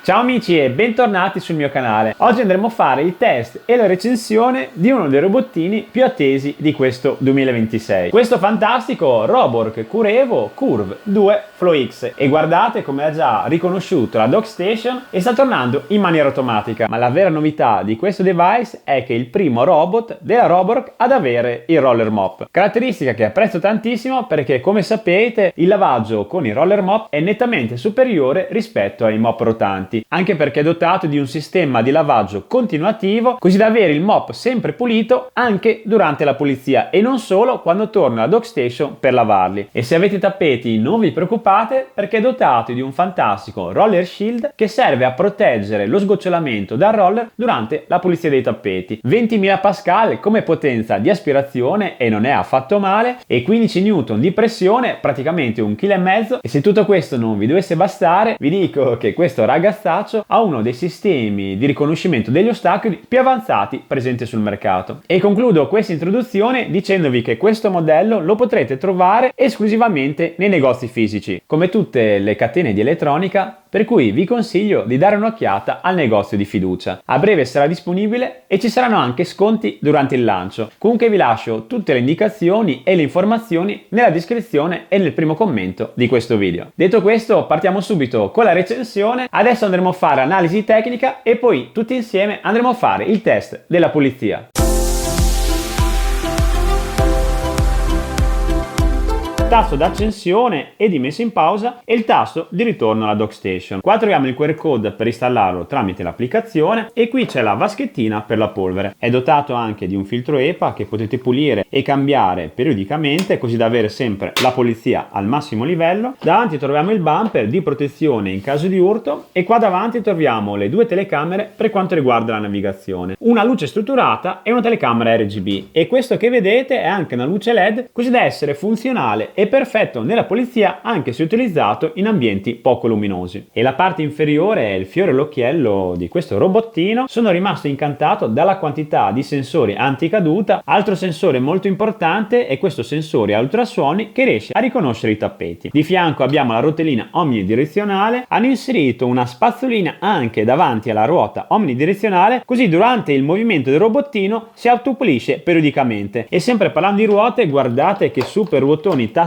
Ciao amici e bentornati sul mio canale. Oggi andremo a fare il test e la recensione di uno dei robottini più attesi di questo 2026. Questo fantastico Roborock Curevo Curve 2 Flow X. E guardate come ha già riconosciuto la dock station e sta tornando in maniera automatica. Ma la vera novità di questo device è che è il primo robot della Roborock ad avere il roller mop. Caratteristica che apprezzo tantissimo perché, come sapete, il lavaggio con il roller mop è nettamente superiore rispetto ai mop rotanti. Anche perché è dotato di un sistema di lavaggio continuativo, così da avere il mop sempre pulito anche durante la pulizia e non solo quando torna alla dock station per lavarli. E se avete tappeti non vi preoccupate perché è dotato di un fantastico roller shield che serve a proteggere lo sgocciolamento dal roller durante la pulizia dei tappeti. 20.000 pascal come potenza di aspirazione e non è affatto male, e 15 newton di pressione, praticamente 1,5 kg. E se tutto questo non vi dovesse bastare, vi dico che questo ragazzaccio ha uno dei sistemi di riconoscimento degli ostacoli più avanzati presenti sul mercato. E concludo questa introduzione dicendovi che questo modello lo potrete trovare esclusivamente nei negozi fisici, come tutte le catene di elettronica, per cui vi consiglio di dare un'occhiata al negozio di fiducia. A breve sarà disponibile e ci saranno anche sconti durante il lancio. Comunque vi lascio tutte le indicazioni e le informazioni nella descrizione e nel primo commento di questo video. Detto questo, partiamo subito con la recensione. Adesso andremo a fare analisi tecnica e poi tutti insieme andremo a fare il test della pulizia. Tasto d'accensione e di messa in pausa e il tasto di ritorno alla dock station. Qua troviamo il QR code per installarlo tramite l'applicazione e qui c'è la vaschettina per la polvere. È dotato anche di un filtro EPA che potete pulire e cambiare periodicamente, così da avere sempre la pulizia al massimo livello. Davanti troviamo il bumper di protezione in caso di urto e qua davanti troviamo le due telecamere per quanto riguarda la navigazione, una luce strutturata e una telecamera RGB, e questo che vedete è anche una luce LED, così da essere funzionale e perfetto nella pulizia anche se utilizzato in ambienti poco luminosi. E la parte inferiore è il fiore all'occhiello di questo robottino. Sono rimasto incantato dalla quantità di sensori anticaduta. Altro sensore molto importante è questo sensore a ultrasuoni che riesce a riconoscere i tappeti. Di fianco abbiamo la rotellina omnidirezionale. Hanno inserito una spazzolina anche davanti alla ruota omnidirezionale, così durante il movimento del robottino si autopulisce periodicamente. E sempre parlando di ruote, guardate che super ruotoni tassellati.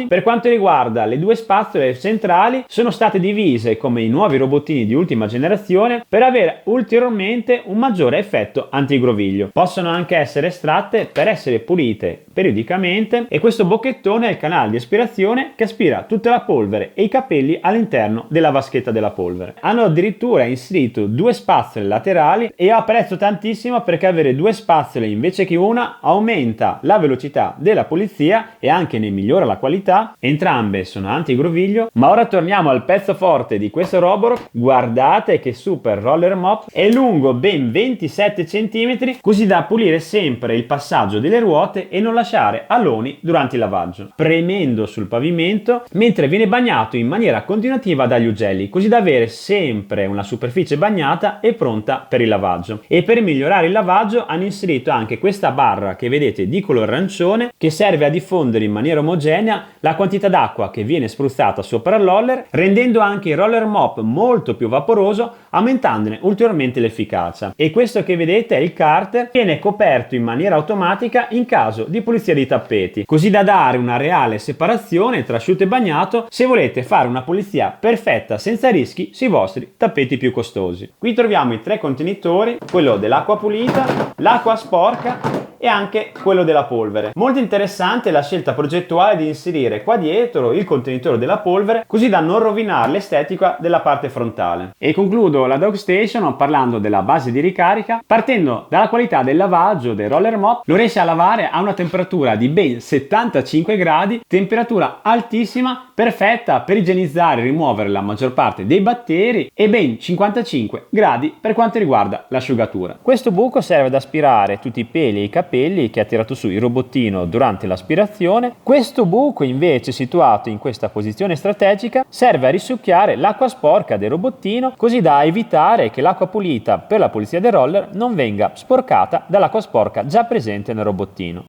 Per quanto riguarda le due spazzole centrali, sono state divise come i nuovi robottini di ultima generazione per avere ulteriormente un maggiore effetto antigroviglio. Possono anche essere estratte per essere pulite periodicamente, e questo bocchettone è il canale di aspirazione che aspira tutta la polvere e i capelli all'interno della vaschetta della polvere. Hanno addirittura inserito due spazzole laterali e apprezzo tantissimo perché avere due spazzole invece che una aumenta la velocità della pulizia e anche ne migliora la qualità. Entrambe sono antigroviglio. Ma ora torniamo al pezzo forte di questo Roborock. Guardate che super roller mop, è lungo ben 27 cm, così da pulire sempre il passaggio delle ruote e non lasciare aloni durante il lavaggio, premendo sul pavimento mentre viene bagnato in maniera continuativa dagli ugelli, così da avere sempre una superficie bagnata e pronta per il lavaggio. E per migliorare il lavaggio hanno inserito anche questa barra che vedete di colore arancione, che serve a diffondere in maniera omogenea la quantità d'acqua che viene spruzzata sopra il roller, rendendo anche il roller mop molto più vaporoso, aumentandone ulteriormente l'efficacia. E questo che vedete è il carter, viene coperto in maniera automatica in caso di pulizia dei tappeti, così da dare una reale separazione tra asciutto e bagnato se volete fare una pulizia perfetta senza rischi sui vostri tappeti più costosi. Qui troviamo i tre contenitori, quello dell'acqua pulita, l'acqua sporca e anche quello della polvere. Molto interessante la scelta progettuale di inserire qua dietro il contenitore della polvere, così da non rovinare l'estetica della parte frontale. E concludo la dock station parlando della base di ricarica. Partendo dalla qualità del lavaggio del roller mop, lo riesce a lavare a una temperatura di ben 75 gradi, temperatura altissima, perfetta per igienizzare e rimuovere la maggior parte dei batteri, e ben 55 gradi per quanto riguarda l'asciugatura. Questo buco serve ad aspirare tutti i peli e i capelli che ha tirato su il robottino durante l'aspirazione. Questo buco invece, situato in questa posizione strategica, serve a risucchiare l'acqua sporca del robottino, così da evitare che l'acqua pulita per la pulizia del roller non venga sporcata dall'acqua sporca già presente nel robottino.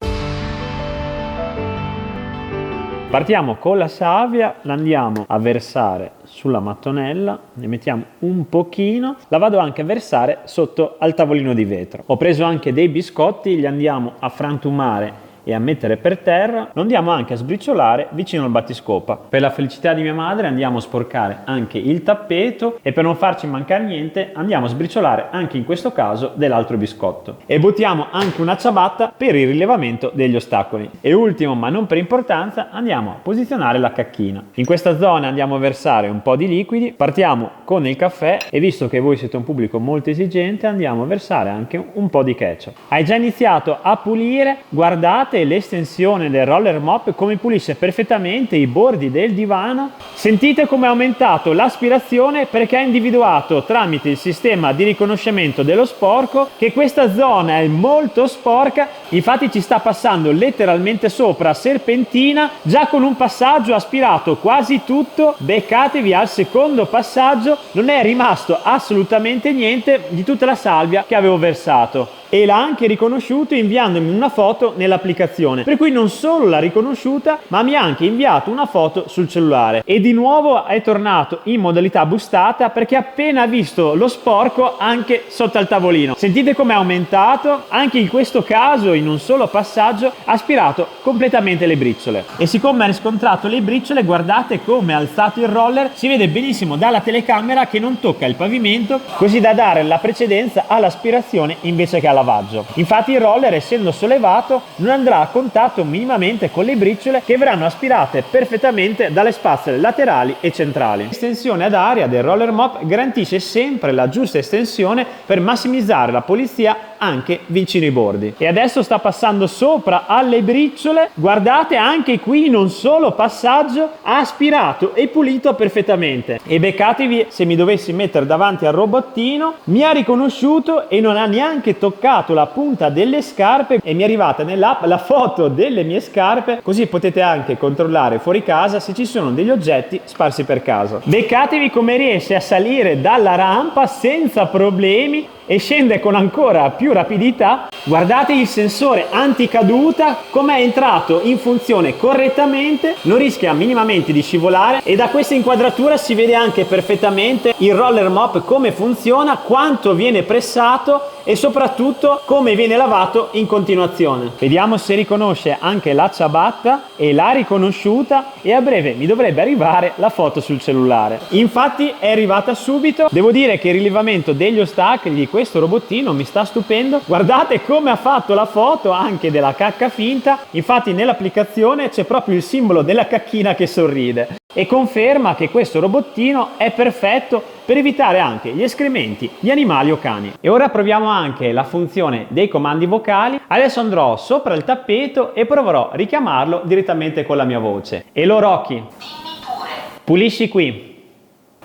Partiamo con la salvia, la andiamo a versare sulla mattonella, ne mettiamo un pochino, la vado anche a versare sotto al tavolino di vetro. Ho preso anche dei biscotti, li andiamo a frantumare e a mettere per terra, lo andiamo anche a sbriciolare vicino al battiscopa. Per la felicità di mia madre andiamo a sporcare anche il tappeto e per non farci mancare niente andiamo a sbriciolare anche in questo caso dell'altro biscotto. E buttiamo anche una ciabatta per il rilevamento degli ostacoli. E ultimo ma non per importanza andiamo a posizionare la cacchina. In questa zona andiamo a versare un po' di liquidi, partiamo con il caffè e visto che voi siete un pubblico molto esigente andiamo a versare anche un po' di ketchup. Hai già iniziato a pulire? Guardate l'estensione del roller mop come pulisce perfettamente i bordi del divano. Sentite come è aumentato l'aspirazione perché ha individuato tramite il sistema di riconoscimento dello sporco che questa zona è molto sporca, infatti ci sta passando letteralmente sopra serpentina. Già con un passaggio ha aspirato quasi tutto, beccatevi al secondo passaggio, non è rimasto assolutamente niente di tutta la salvia che avevo versato. E l'ha anche riconosciuto inviandomi una foto nell'applicazione, per cui non solo l'ha riconosciuta ma mi ha anche inviato una foto sul cellulare e di nuovo è tornato in modalità bustata perché appena ha visto lo sporco anche sotto al tavolino. Sentite come è aumentato, anche in questo caso in un solo passaggio ha aspirato completamente le briciole e siccome ha riscontrato le briciole guardate come ha alzato il roller, si vede benissimo dalla telecamera che non tocca il pavimento così da dare la precedenza all'aspirazione invece che alla lavaggio. Infatti il roller essendo sollevato non andrà a contatto minimamente con le briciole che verranno aspirate perfettamente dalle spazzole laterali e centrali. L'estensione ad aria del roller mop garantisce sempre la giusta estensione per massimizzare la pulizia anche vicino ai bordi. E adesso sta passando sopra alle briciole, guardate anche qui in un solo passaggio ha aspirato e pulito perfettamente. E beccatevi se mi dovessi mettere davanti al robottino, mi ha riconosciuto e non ha neanche toccato la punta delle scarpe e mi è arrivata nell'app la foto delle mie scarpe, così potete anche controllare fuori casa se ci sono degli oggetti sparsi per casa. Beccatevi come riesce a salire dalla rampa senza problemi e scende con ancora più rapidità. Guardate il sensore anticaduta come è entrato in funzione correttamente, non rischia minimamente di scivolare e da questa inquadratura si vede anche perfettamente il roller mop come funziona, quanto viene pressato e soprattutto come viene lavato in continuazione. Vediamo se riconosce anche la ciabatta e l'ha riconosciuta e a breve mi dovrebbe arrivare la foto sul cellulare. Infatti è arrivata subito. Devo dire che il rilevamento degli ostacoli di questo robottino mi sta stupendo. Guardate come ha fatto la foto anche della cacca finta, infatti nell'applicazione c'è proprio il simbolo della cacchina che sorride e conferma che questo robottino è perfetto per evitare anche gli escrementi di animali o cani. E ora proviamo anche la funzione dei comandi vocali. Adesso andrò sopra il tappeto e proverò a richiamarlo direttamente con la mia voce. Hello Rocky, Dimmi pure, pulisci qui.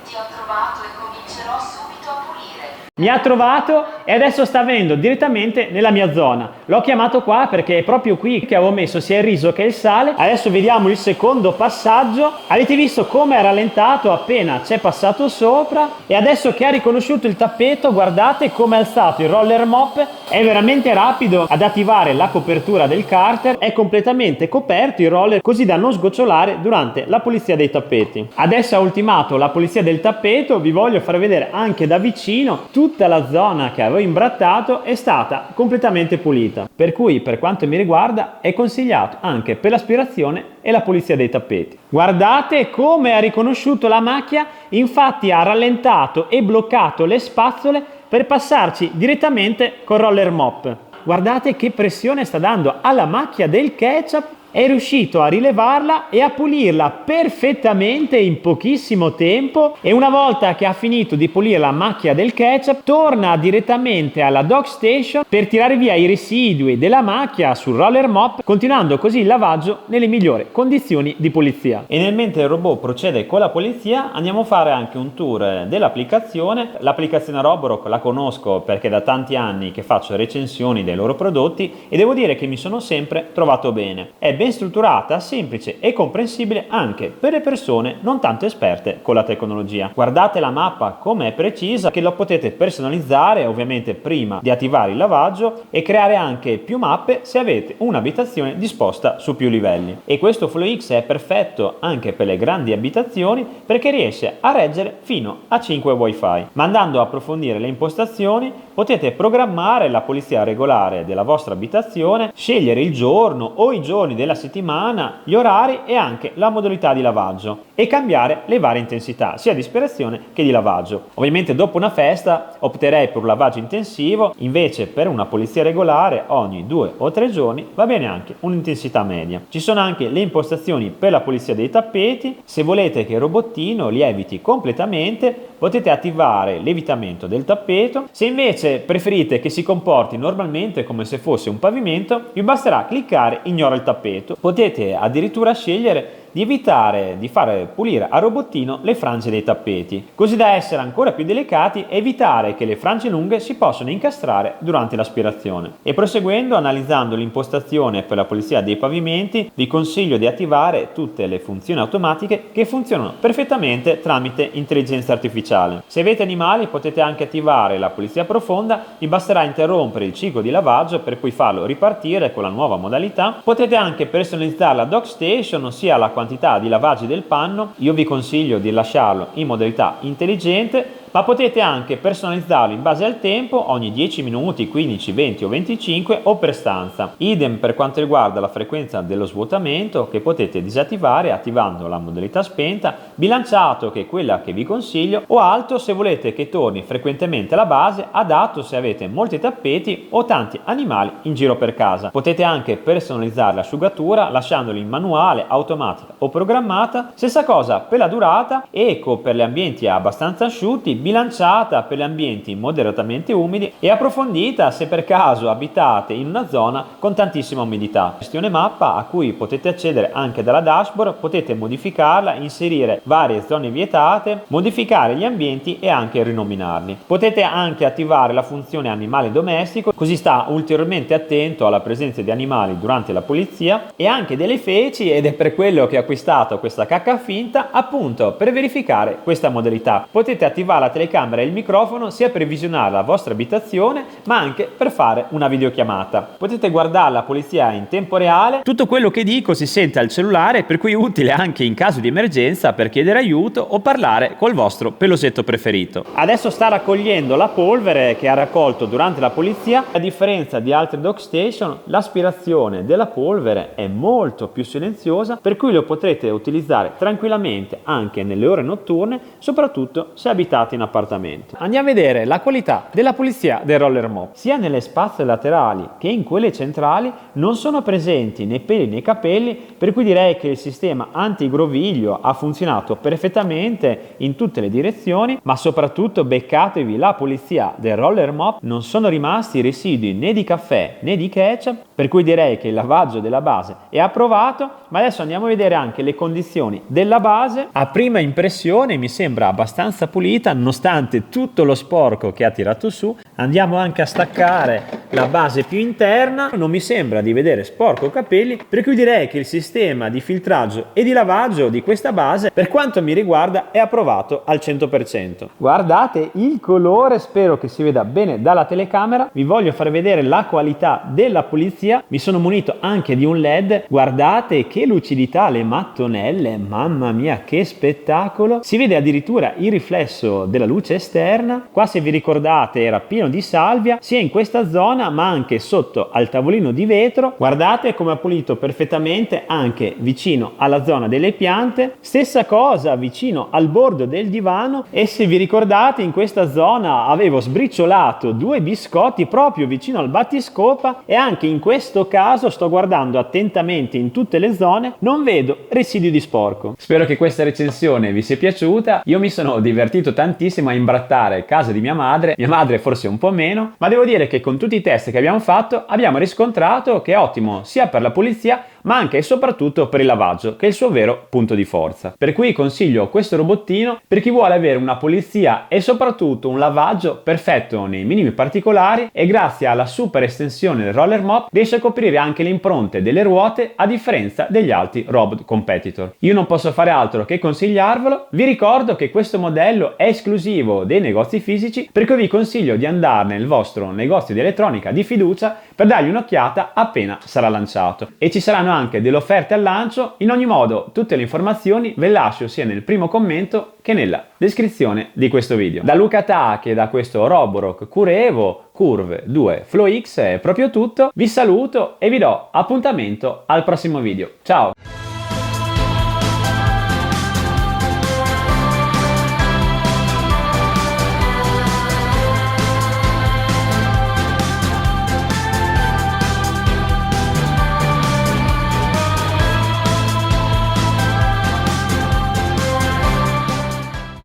ti ho trovato e comincerò subito a pulire. Mi ha trovato e adesso sta venendo direttamente nella mia zona. L'ho chiamato qua perché è proprio qui che avevo messo sia il riso che il sale. Adesso vediamo il secondo passaggio. Avete visto come è rallentato appena c'è passato sopra e adesso che ha riconosciuto il tappeto guardate come è alzato il roller mop. È veramente rapido ad attivare la copertura del carter, è completamente coperto il roller così da non sgocciolare durante la pulizia dei tappeti. Adesso ha ultimato la pulizia del tappeto, vi voglio far vedere anche da vicino tutta la zona che avevo imbrattato è stata completamente pulita, per cui per quanto mi riguarda è consigliato anche per l'aspirazione e la pulizia dei tappeti. Guardate come ha riconosciuto la macchia, infatti ha rallentato e bloccato le spazzole per passarci direttamente col roller mop. Guardate che pressione sta dando alla macchia del ketchup, è riuscito a rilevarla e a pulirla perfettamente in pochissimo tempo e una volta che ha finito di pulire la macchia del ketchup torna direttamente alla dock station per tirare via i residui della macchia sul roller mop, continuando così il lavaggio nelle migliori condizioni di pulizia. E nel mentre il robot procede con la pulizia andiamo a fare anche un tour dell'applicazione. L'applicazione Roborock la conosco perché da tanti anni che faccio recensioni dei loro prodotti e devo dire che mi sono sempre trovato bene. È ben ben strutturata, semplice e comprensibile anche per le persone non tanto esperte con la tecnologia. Guardate la mappa come è precisa, che lo potete personalizzare ovviamente prima di attivare il lavaggio e creare anche più mappe se avete un'abitazione disposta su più livelli. E questo Flow X è perfetto anche per le grandi abitazioni perché riesce a reggere fino a 5 wifi. Ma andando a approfondire le impostazioni potete programmare la pulizia regolare della vostra abitazione, scegliere il giorno o i giorni della settimana, gli orari e anche la modalità di lavaggio e cambiare le varie intensità sia di ispirazione che di lavaggio. Ovviamente dopo una festa opterei per un lavaggio intensivo, invece per una pulizia regolare ogni 2 o 3 giorni va bene anche un'intensità media. Ci sono anche le impostazioni per la pulizia dei tappeti. Se volete che il robottino li eviti completamente potete attivare l'evitamento del tappeto. Se invece preferite che si comporti normalmente come se fosse un pavimento, vi basterà cliccare ignora il tappeto. Potete addirittura scegliere di evitare di fare pulire a robottino le frange dei tappeti, così da essere ancora più delicati e evitare che le frange lunghe si possano incastrare durante l'aspirazione. E proseguendo, analizzando l'impostazione per la pulizia dei pavimenti, vi consiglio di attivare tutte le funzioni automatiche che funzionano perfettamente tramite intelligenza artificiale. Se avete animali potete anche attivare la pulizia profonda, vi basterà interrompere il ciclo di lavaggio per poi farlo ripartire con la nuova modalità. Potete anche personalizzare la dock station, ossia la quantità di lavaggi del panno. Io vi consiglio di lasciarlo in modalità intelligente, ma potete anche personalizzarlo in base al tempo, ogni 10 minuti, 15, 20 o 25 o per stanza. Idem per quanto riguarda la frequenza dello svuotamento, che potete disattivare attivando la modalità spenta, bilanciato, che è quella che vi consiglio, o alto se volete che torni frequentemente alla base, adatto se avete molti tappeti o tanti animali in giro per casa. Potete anche personalizzare l'asciugatura lasciandolo in manuale, automatica o programmata. Stessa cosa per la durata, eco per gli ambienti abbastanza asciutti, bilanciata per gli ambienti moderatamente umidi e approfondita se per caso abitate in una zona con tantissima umidità. Gestione mappa a cui potete accedere anche dalla dashboard, potete modificarla, inserire varie zone vietate, modificare gli ambienti e anche rinominarli. Potete anche attivare la funzione animale domestico, così sta ulteriormente attento alla presenza di animali durante la pulizia e anche delle feci, ed è per quello che ho acquistato questa cacca finta, appunto per verificare questa modalità. Potete attivare la telecamera e il microfono sia per visionare la vostra abitazione ma anche per fare una videochiamata. Potete guardare la pulizia in tempo reale, tutto quello che dico si sente al cellulare, per cui è utile anche in caso di emergenza per chiedere aiuto o parlare col vostro pelosetto preferito. Adesso sta raccogliendo la polvere che ha raccolto durante la pulizia. A differenza di altre dock station, l'aspirazione della polvere è molto più silenziosa, per cui lo potrete utilizzare tranquillamente anche nelle ore notturne, soprattutto se abitate in appartamento. Andiamo a vedere la qualità della pulizia del roller mop. Sia nelle spazze laterali che in quelle centrali non sono presenti né peli né capelli, per cui direi che il sistema antigroviglio ha funzionato perfettamente in tutte le direzioni, ma soprattutto beccatevi la pulizia del roller mop, non sono rimasti residui né di caffè né di ketchup, per cui direi che il lavaggio della base è approvato. Ma adesso andiamo a vedere anche le condizioni della base. A prima impressione mi sembra abbastanza pulita nonostante tutto lo sporco che ha tirato su. Andiamo anche a staccare la base più interna, non mi sembra di vedere sporco o capelli, per cui direi che il sistema di filtraggio e di lavaggio di questa base per quanto mi riguarda è approvato al 100%. Guardate il colore, spero che si veda bene dalla telecamera. Vi voglio far vedere la qualità della pulizia. Mi sono munito anche di un LED, guardate che lucidità, le mattonelle, mamma mia che spettacolo, si vede addirittura il riflesso della luce esterna. Qua, se vi ricordate, era pieno di salvia sia in questa zona ma anche sotto al tavolino di vetro. Guardate come ha pulito perfettamente anche vicino alla zona delle piante, stessa cosa vicino al bordo del divano, e se vi ricordate in questa zona avevo sbriciolato 2 biscotti proprio vicino al battiscopa, e anche in questo caso sto guardando attentamente in tutte le zone, non vedo residui di sporco. Spero che questa recensione vi sia piaciuta. Io mi sono divertito tantissimo a imbrattare casa di mia madre forse un po' meno, ma devo dire che con tutti i test che abbiamo fatto abbiamo riscontrato che è ottimo sia per la pulizia ma anche e soprattutto per il lavaggio, che è il suo vero punto di forza. Per cui consiglio questo robottino per chi vuole avere una pulizia e soprattutto un lavaggio perfetto nei minimi particolari, e grazie alla super estensione del roller mop riesce a coprire anche le impronte delle ruote, a differenza degli altri robot competitor. Io non posso fare altro che consigliarvelo. Vi ricordo che questo modello è esclusivo dei negozi fisici, per cui vi consiglio di andare nel vostro negozio di elettronica di fiducia per dargli un'occhiata appena sarà lanciato, e ci saranno anche delle offerte al lancio. In ogni modo, tutte le informazioni ve le lascio sia nel primo commento che nella descrizione di questo video. Da Luca Tachi e da questo Roborock Curevo Curve 2 Flow X è proprio tutto. Vi saluto e vi do appuntamento al prossimo video. Ciao!